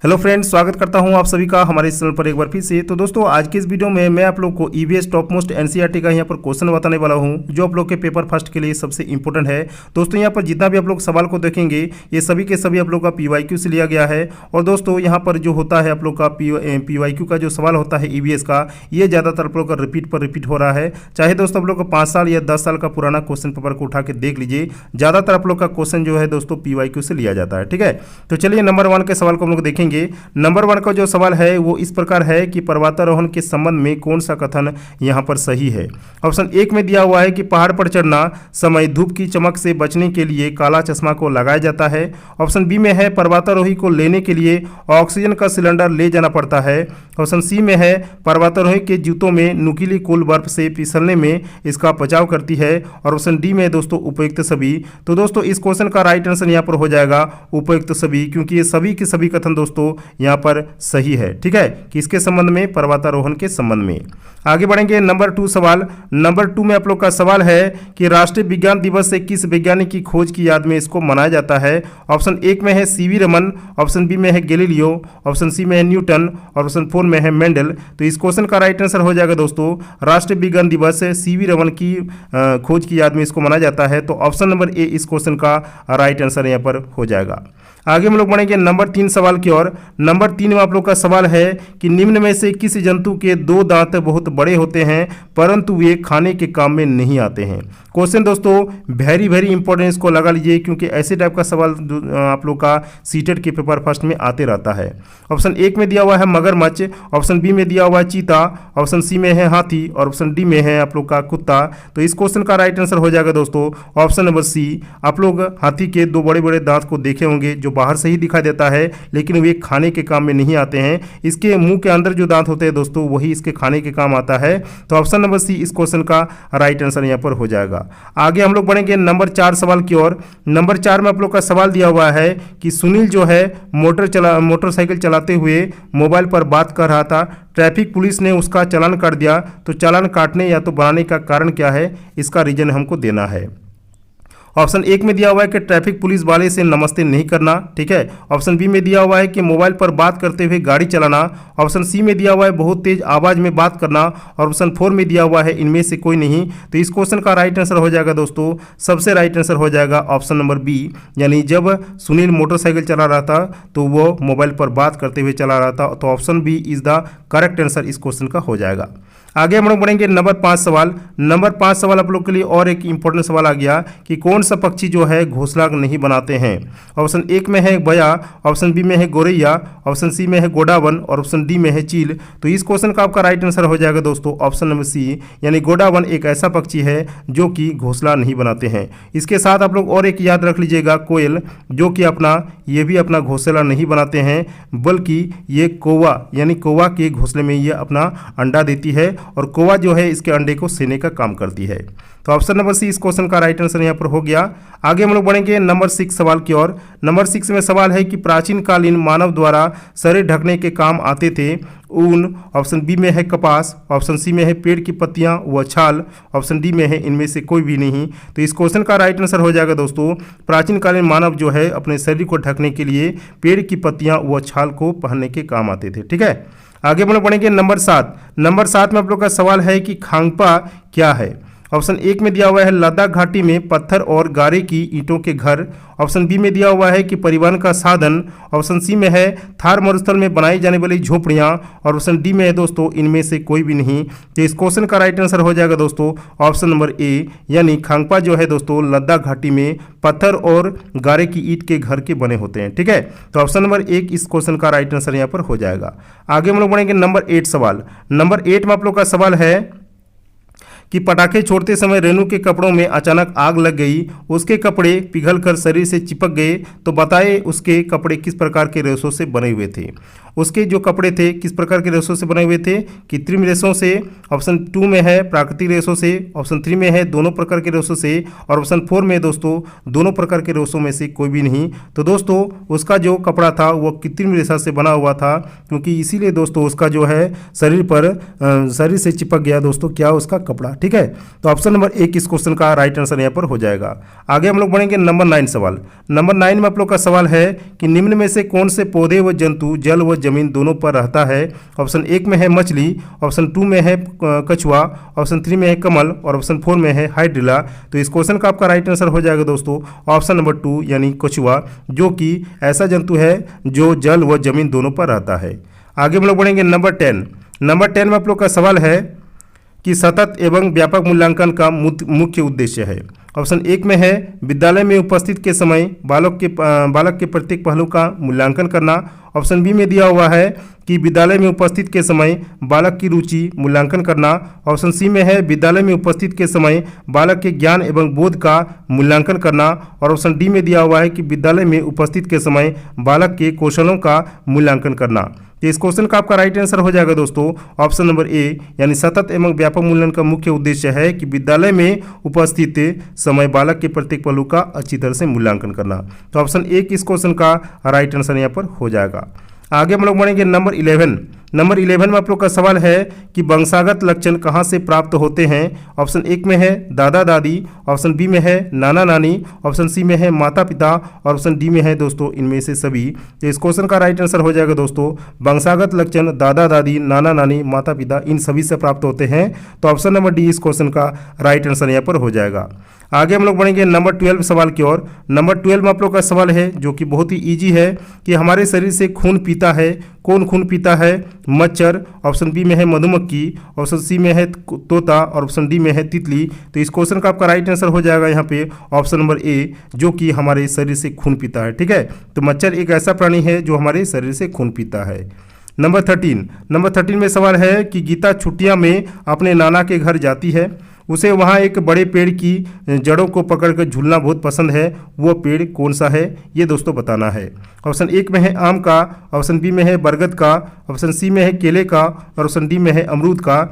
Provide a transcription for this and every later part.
Hello friends, स्वागत करता हूं आप सभी का हमारे इस चैनल पर एक बार फिर से। तो दोस्तों, आज के इस वीडियो में मैं आप लोग को ईवीएस टॉप मोस्ट एनसीईआरटी का यहां पर क्वेश्चन बताने वाला हूं, जो आप लोग के पेपर फर्स्ट के लिए सबसे इंपॉर्टेंट है। दोस्तों, यहां पर जितना भी आप लोग सवाल को देखेंगे, ये सभी के सभी आप लोग का पीवाईक्यू से लिया गया है। और दोस्तों, यहाँ पर जो होता है आप लोग का पीवाईक्यू का जो सवाल होता है ईवीएस का, ये ज़्यादातर आप लोग का रिपीट पर रिपीट हो रहा है। चाहे दोस्तों आप लोग को 5 साल या 10 साल का पुराना क्वेश्चन पेपर को उठा के देख लीजिए, ज़्यादातर आप लोग का क्वेश्चन जो है दोस्तों पीवाईक्यू से लिया जाता है। ठीक है, तो चलिए नंबर 1 के सवाल को हम लोग देखेंगे। नंबर 1 का जो सवाल है वो इस प्रकार है कि पर्वतारोहण के संबंध में कौन सा कथन यहाँ पर सही है। ऑप्शन 1 में दिया हुआ है कि पहाड़ पर चढ़ना समय धूप की चमक से बचने के लिए काला चश्मा को लगाया जाता है। ऑप्शन बी में है पर्वतारोही को लेने के लिए ऑक्सीजन का सिलेंडर ले जाना पड़ता है। ऑप्शन सी में है पर्वतारोही के जूतों में नुकीली कोल बर्फ से फिसलने में इसका बचाव करती है। और ऑप्शन डी में दोस्तों उपयुक्त सभी। तो दोस्तों, इस क्वेश्चन का राइट आंसर यहाँ पर हो जाएगा उपयुक्त सभी, क्योंकि ये सभी के सभी कथन दोस्तों यहाँ पर सही है। ठीक है, किसके संबंध में? पर्वतारोहण के संबंध में। आगे बढ़ेंगे नंबर 2 सवाल। नंबर 2 में आप लोग का सवाल है कि राष्ट्रीय विज्ञान दिवस से किस वैज्ञानिक की खोज की याद में इसको मनाया जाता है। ऑप्शन 1 में है सीवी रमन, ऑप्शन बी में है गैलीलियो, ऑप्शन सी में है न्यूटन और ऑप्शन 4 में है मेंडल। तो इस क्वेश्चन का राइट आंसर हो जाएगा दोस्तों राष्ट्रीय विज्ञान दिवस सीवी रमन की खोज की याद में इसको मनाया जाता है। तो ऑप्शन नंबर ए इस क्वेश्चन का राइट आंसर यहाँ पर हो जाएगा। आगे हम लोग बढ़ेंगे नंबर 3 सवाल की ओर। नंबर 3 में आप लोग का सवाल है कि निम्न में से किस जंतु के 2 दांत बहुत बड़े होते हैं परंतु वे खाने के काम में नहीं आते हैं। क्वेश्चन दोस्तों वेरी वेरी इंपॉर्टेंट, इसको लगा लीजिए, क्योंकि ऐसे टाइप का सवाल आप लोग का सीटेट के पेपर फर्स्ट में आते रहता है। ऑप्शन 1 में दिया हुआ है मगरमच्छ, ऑप्शन बी में दिया हुआ है चीता, ऑप्शन सी में है हाथी और ऑप्शन डी में है आप लोग का कुत्ता। तो इस क्वेश्चन का राइट आंसर हो जाएगा दोस्तों ऑप्शन नंबर सी। आप लोग हाथी के 2 बड़े बड़े दांत को देखे होंगे, जो बाहर से ही दिखाई देता है लेकिन वे खाने के काम में नहीं आते हैं। इसके मुंह के अंदर जो दांत होते हैं दोस्तों वही इसके खाने के काम आता है। तो ऑप्शन नंबर सी इस क्वेश्चन का राइट आंसर यहाँ पर हो जाएगा। आगे हम लोग बढ़ेंगे नंबर 4 सवाल की ओर। नंबर 4 में आप लोग का सवाल दिया हुआ है कि सुनील जो है मोटरसाइकिल चलाते हुए मोबाइल पर बात कर रहा था, ट्रैफिक पुलिस ने उसका चालान काट दिया, तो चालान काटने या तो बनाने का कारण क्या है, इसका रीजन हमको देना है। ऑप्शन 1 में दिया हुआ है कि ट्रैफिक पुलिस वाले से नमस्ते नहीं करना। ठीक है, ऑप्शन बी में दिया हुआ है कि मोबाइल पर बात करते हुए गाड़ी चलाना, ऑप्शन सी में दिया हुआ है बहुत तेज आवाज में बात करना और ऑप्शन 4 में दिया हुआ है इनमें से कोई नहीं। तो इस क्वेश्चन का राइट आंसर हो जाएगा दोस्तों सबसे राइट आंसर हो जाएगा ऑप्शन नंबर बी, यानी जब सुनील मोटरसाइकिल चला रहा था तो वो मोबाइल पर बात करते हुए चला रहा था। तो option B is the correct answer इस क्वेश्चन का हो जाएगा। आगे हम लोग बढ़ेंगे नंबर 5 सवाल। नंबर 5 सवाल आप लोग के लिए और एक इंपॉर्टेंट सवाल आ गया कि कौन सा पक्षी जो है घोंसला नहीं बनाते हैं। ऑप्शन 1 में है बया, ऑप्शन बी में है गोरैया, ऑप्शन सी में है गोडावन और ऑप्शन डी में है चील। तो इस क्वेश्चन का आपका राइट आंसर हो जाएगा दोस्तों ऑप्शन नंबर सी, यानी गोडावन एक ऐसा पक्षी है जो कि घोंसला नहीं बनाते हैं। इसके साथ आप लोग और एक याद रख लीजिएगा कोयल, जो कि ये भी अपना घोंसला नहीं बनाते हैं, बल्कि ये कौवा यानी कौवा के घोंसले में ये अपना अंडा देती है और कौवा जो है इसके अंडे को सेने का काम करती है। तो ऑप्शन नंबर सी इस क्वेश्चन का राइट आंसर यहाँ पर हो गया। आगे हम लोग बढ़ेंगे नंबर 6 सवाल की ओर। नंबर 6 में सवाल है कि प्राचीन कालीन मानव द्वारा शरीर ढकने के काम आते थे ऊन, ऑप्शन बी में है कपास, ऑप्शन सी में है पेड़ की पत्तियां व छाल, ऑप्शन डी में है इनमें से कोई भी नहीं। तो इस क्वेश्चन का राइट आंसर हो जाएगा दोस्तों प्राचीन कालीन मानव जो है अपने शरीर को ढकने के लिए पेड़ की पत्तियां व छाल को पहनने के काम आते थे। ठीक है, आगे हम लोग बढ़ेंगे नंबर 7। नंबर 7 में आप लोग का सवाल है कि खांगपा क्या है। ऑप्शन 1 में दिया हुआ है लद्दाख घाटी में पत्थर और गारे की ईंटों के घर, ऑप्शन बी में दिया हुआ है कि परिवहन का साधन, ऑप्शन सी में है थार मरुस्थल में बनाई जाने वाली झोपड़ियां और ऑप्शन डी में है दोस्तों इनमें से कोई भी नहीं। तो इस क्वेश्चन का राइट आंसर हो जाएगा दोस्तों ऑप्शन नंबर ए, यानी खांगपा जो है दोस्तों लद्दाख घाटी में पत्थर और गारे की ईंट के घर के बने होते हैं। ठीक है, तो ऑप्शन नंबर 1 इस क्वेश्चन का राइट आंसर यहाँ पर हो जाएगा। आगे हम लोग बढ़ेंगे नंबर 8 सवाल। नंबर 8 में आप लोग का सवाल है कि पटाखे छोड़ते समय रेणु के कपड़ों में अचानक आग लग गई, उसके कपड़े पिघलकर शरीर से चिपक गए, तो बताए उसके कपड़े किस प्रकार के रेशों से बने हुए थे। उसके जो कपड़े थे किस प्रकार के रेशों से बने हुए थे, कृत्रिम रेशों से, ऑप्शन 2 में है प्राकृतिक रेशों से, ऑप्शन 3 में है दोनों प्रकार के रेशों से और ऑप्शन 4 में दोस्तों दोनों प्रकार के रेशों में से कोई भी नहीं। तो दोस्तों उसका जो कपड़ा था वो कृत्रिम रेशा से बना हुआ था, क्योंकि इसीलिए दोस्तों उसका जो है शरीर से चिपक गया दोस्तों क्या उसका कपड़ा। ठीक है। तो ऑप्शन नंबर ए इस क्वेश्चन का राइट आंसर यहाँ पर हो जाएगा। आगे हम लोग बढ़ेंगे नंबर 9 सवाल। नंबर 9 में आप लोग का सवाल है कि निम्न में से कौन से पौधे व जंतु जल व जमीन दोनों पर रहता है। ऑप्शन 1 में है मछली, ऑप्शन 2 में है कछुआ, ऑप्शन 3 में है कमल और ऑप्शन 4 में है हाइड्रिला। तो इस क्वेश्चन का आपका राइट आंसर हो जाएगा दोस्तों ऑप्शन नंबर 2 यानी कछुआ, जो कि ऐसा जंतु है जो जल व जमीन दोनों पर रहता है। आगे हम लोग बढ़ेंगे नंबर 10। नंबर 10 में आप लोग का सवाल है कि सतत एवं व्यापक मूल्यांकन का मुख्य उद्देश्य है। ऑप्शन 1 में है विद्यालय में उपस्थित के समय बालक के प्रत्येक पहलू का मूल्यांकन करना। ऑप्शन बी में दिया हुआ है कि विद्यालय में उपस्थित के समय बालक की रुचि मूल्यांकन करना। ऑप्शन सी में है विद्यालय में उपस्थित के समय बालक के ज्ञान एवं बोध का मूल्यांकन करना। और ऑप्शन डी में दिया हुआ है कि विद्यालय में उपस्थित के समय बालक के कौशलों का मूल्यांकन करना। तो इस क्वेश्चन का आपका राइट आंसर हो जाएगा दोस्तों ऑप्शन नंबर ए यानी सतत एवं व्यापक मूल्यांकन का मुख्य उद्देश्य है कि विद्यालय में उपस्थित समय बालक के प्रत्येक पहलू का अच्छी तरह से मूल्यांकन करना। तो ऑप्शन ए इस क्वेश्चन का राइट आंसर यहाँ पर हो जाएगा। आगे हम लोग बढ़ेंगे नंबर 11। नंबर 11 में आप लोग का सवाल है कि वंशागत लक्षण कहाँ से प्राप्त होते हैं। ऑप्शन 1 में है दादा दादी, ऑप्शन बी में है नाना नानी, ऑप्शन सी में है माता पिता और ऑप्शन डी में है दोस्तों इनमें से सभी। तो इस क्वेश्चन का राइट आंसर हो जाएगा दोस्तों वंशागत लक्षण दादा दादी, नाना नानी, माता पिता इन सभी से प्राप्त होते हैं। तो ऑप्शन नंबर डी इस क्वेश्चन का राइट आंसर यहाँ पर हो जाएगा। आगे हम लोग बढ़ेंगे नंबर 12 सवाल की ओर। नंबर 12 में आप लोग का सवाल है जो कि बहुत ही इजी है कि हमारे शरीर से खून पीता है। कौन खून पीता है? मच्छर। ऑप्शन बी में है मधुमक्खी, ऑप्शन सी में है तोता और ऑप्शन डी में है तितली। तो इस क्वेश्चन का आपका राइट आंसर हो जाएगा यहाँ पे ऑप्शन नंबर ए, जो कि हमारे शरीर से खून पीता है। ठीक है, तो मच्छर एक ऐसा प्राणी है जो हमारे शरीर से खून पीता है। नंबर 13 में सवाल है कि गीता छुट्टियां में अपने नाना के घर जाती है। उसे वहाँ एक बड़े पेड़ की जड़ों को पकड़कर झूलना बहुत पसंद है। वो पेड़ कौन सा है ये दोस्तों बताना है। ऑप्शन 1 में है आम का, ऑप्शन बी में है बरगद का, ऑप्शन सी में है केले का और ऑप्शन डी में है अमरूद का।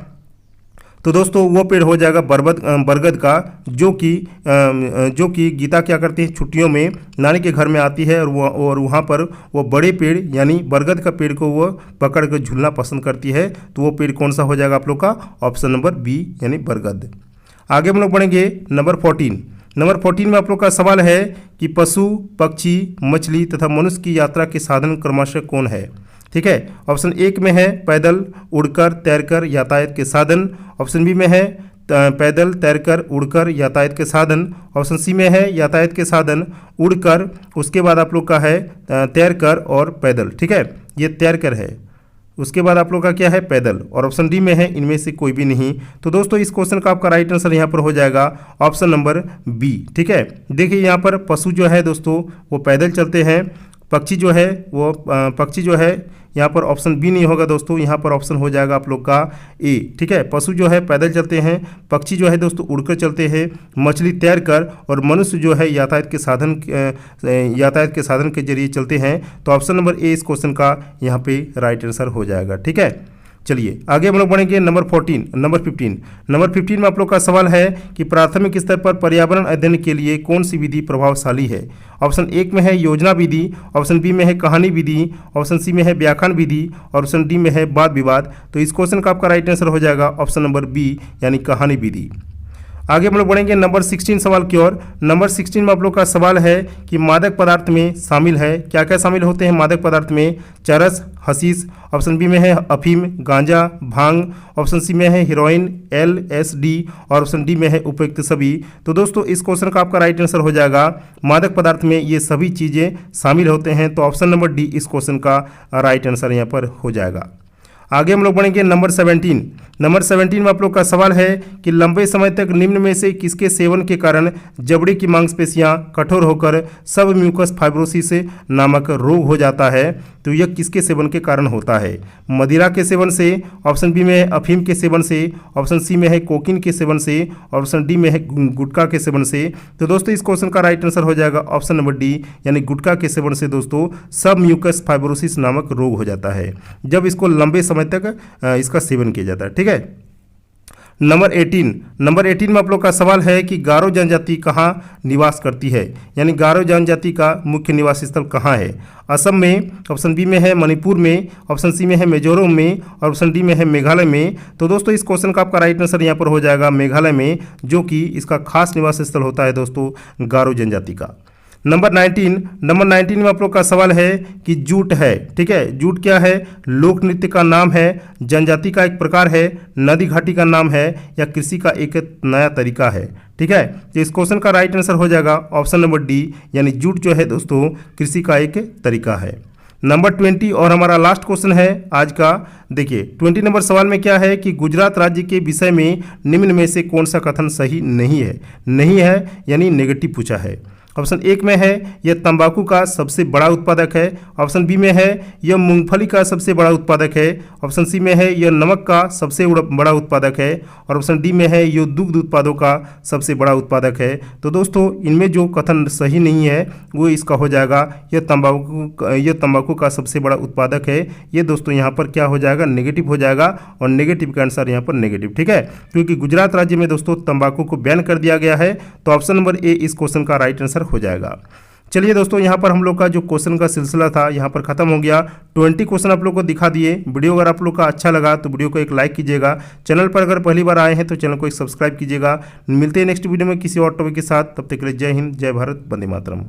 तो दोस्तों वो पेड़ हो जाएगा बरगद का, जो कि गीता क्या करती है छुट्टियों में नानी के घर में आती है और वहाँ पर वो बड़े पेड़ यानी बरगद का पेड़ को वो पकड़ कर झूलना पसंद करती है। तो वो पेड़ कौन सा हो जाएगा आप लोग का ऑप्शन नंबर बी यानी बरगद। आगे हम लोग बढ़ेंगे नंबर 14 में आप लोग का सवाल है कि पशु, पक्षी, मछली तथा मनुष्य की यात्रा के साधन क्रमशः कौन है। ठीक है, ऑप्शन 1 में है पैदल, उड़कर, तैरकर, यातायात के साधन। ऑप्शन बी में है पैदल, तैरकर, उड़कर, यातायात के साधन। ऑप्शन सी में है यातायात के साधन, उड़कर, उसके बाद आप लोग का है तैरकर और पैदल। ठीक है, ये तैरकर है, उसके बाद आप लोग का क्या है पैदल और ऑप्शन डी में है इनमें से कोई भी नहीं। तो दोस्तों इस क्वेश्चन का आपका राइट आंसर यहाँ पर हो जाएगा ऑप्शन नंबर बी। ठीक है, देखिए यहाँ पर पशु जो है दोस्तों वो पैदल चलते हैं, पक्षी जो है यहाँ पर ऑप्शन बी नहीं होगा दोस्तों, यहाँ पर ऑप्शन हो जाएगा आप लोग का ए। ठीक है, पशु जो है पैदल चलते हैं, पक्षी जो है दोस्तों उड़कर चलते हैं, मछली तैरकर और मनुष्य जो है यातायात के साधन के जरिए चलते हैं। तो ऑप्शन नंबर ए इस क्वेश्चन का यहाँ पे राइट आंसर हो जाएगा। ठीक है, चलिए आगे हम लोग बढ़ेंगे नंबर 15 में आप लोग का सवाल है कि प्राथमिक स्तर पर पर्यावरण अध्ययन के लिए कौन सी विधि प्रभावशाली है। ऑप्शन 1 में है योजना विधि, ऑप्शन बी में है कहानी विधि, ऑप्शन सी में है व्याख्यान विधि और ऑप्शन डी में है वाद विवाद। तो इस क्वेश्चन का आपका राइट आंसर हो जाएगा ऑप्शन नंबर बी यानी कहानी विधि। आगे हम लोग बढ़ेंगे नंबर 16 सवाल की ओर। नंबर 16 में आप लोग का सवाल है कि मादक पदार्थ में शामिल है, क्या क्या शामिल होते हैं मादक पदार्थ में। चरस, हशीश, ऑप्शन बी में है अफीम, गांजा, भांग, ऑप्शन सी में है हीरोइन, LSD और ऑप्शन डी में है उपयुक्त सभी। तो दोस्तों इस क्वेश्चन का आपका राइट आंसर हो जाएगा मादक पदार्थ में ये सभी चीज़ें शामिल होते हैं। तो ऑप्शन नंबर डी इस क्वेश्चन का राइट आंसर यहाँ पर हो जाएगा। आगे हम लोग बढ़ेंगे नंबर 17 में आप लोग का सवाल है कि लंबे समय तक निम्न में से किसके सेवन के कारण जबड़े की मांसपेशियां कठोर होकर सब म्यूकस फाइब्रोसिस नामक रोग हो जाता है। तो यह किसके सेवन के कारण होता है? मदिरा के सेवन से, ऑप्शन बी में है अफीम के सेवन से, ऑप्शन सी में है कोकीन के सेवन से और ऑप्शन डी में है गुटखा के सेवन से। तो दोस्तों इस क्वेश्चन का राइट आंसर हो जाएगा ऑप्शन नंबर डी यानी गुटखा के सेवन से दोस्तों सब म्यूकस फाइब्रोसिस नामक रोग हो जाता है जब इसको लंबे समय तक इसका सेवन किया जाता है। ठीक है, नंबर 18 में आप लोग का सवाल है कि गारो जनजाति कहाँ निवास करती है, यानी गारो जनजाति का मुख्य निवास स्थल कहाँ है। असम में, ऑप्शन बी में है मणिपुर में, ऑप्शन सी में है मिजोरम में और ऑप्शन डी में है मेघालय में। तो दोस्तों इस क्वेश्चन का आपका राइट आंसर यहाँ पर हो जाएगा मेघालय में, जो कि इसका खास निवास स्थल होता है दोस्तों गारो जनजाति का। नंबर 19 में आप लोग का सवाल है कि जूट है, ठीक है। जूट क्या है, लोक नृत्य का नाम है, जनजाति का एक प्रकार है, नदी घाटी का नाम है या कृषि का एक नया तरीका है, ठीक है। तो इस क्वेश्चन का राइट आंसर हो जाएगा ऑप्शन नंबर डी, यानी जूट जो है दोस्तों कृषि का एक तरीका है। नंबर 20 और हमारा लास्ट क्वेश्चन है आज का। देखिए 20 नंबर सवाल में क्या है कि गुजरात राज्य के विषय में निम्न में से कौन सा कथन सही नहीं है यानी नेगेटिव पूछा है। ऑप्शन एक में है यह तंबाकू का सबसे बड़ा उत्पादक है, ऑप्शन बी में है यह मूंगफली का सबसे बड़ा उत्पादक है, ऑप्शन सी में है यह नमक का सबसे बड़ा उत्पादक है और ऑप्शन डी में है यह दुग्ध उत्पादों का सबसे बड़ा उत्पादक है। तो दोस्तों इनमें जो कथन सही नहीं है वो इसका हो जाएगा यह तंबाकू का सबसे बड़ा उत्पादक है। ये दोस्तों यहाँ पर क्या हो जाएगा, नेगेटिव हो जाएगा और नेगेटिव का आंसर यहाँ पर नेगेटिव, ठीक है, क्योंकि गुजरात राज्य में दोस्तों तंबाकू को बैन कर दिया गया है। तो ऑप्शन नंबर ए इस क्वेश्चन का राइट आंसर हो जाएगा। चलिए दोस्तों यहाँ पर हम लोग का जो क्वेश्चन का सिलसिला था यहाँ पर खत्म हो गया। 20 क्वेश्चन आप लोग को दिखा दिए। वीडियो अगर आप लोग का अच्छा लगा तो वीडियो को एक लाइक कीजिएगा। चैनल पर अगर पहली बार आए हैं तो चैनल को एक सब्सक्राइब कीजिएगा। मिलते हैं नेक्स्ट वीडियो में किसी और टॉपिक के साथ, तब तक के लिए जय हिंद, जय भारत, वंदे मातरम।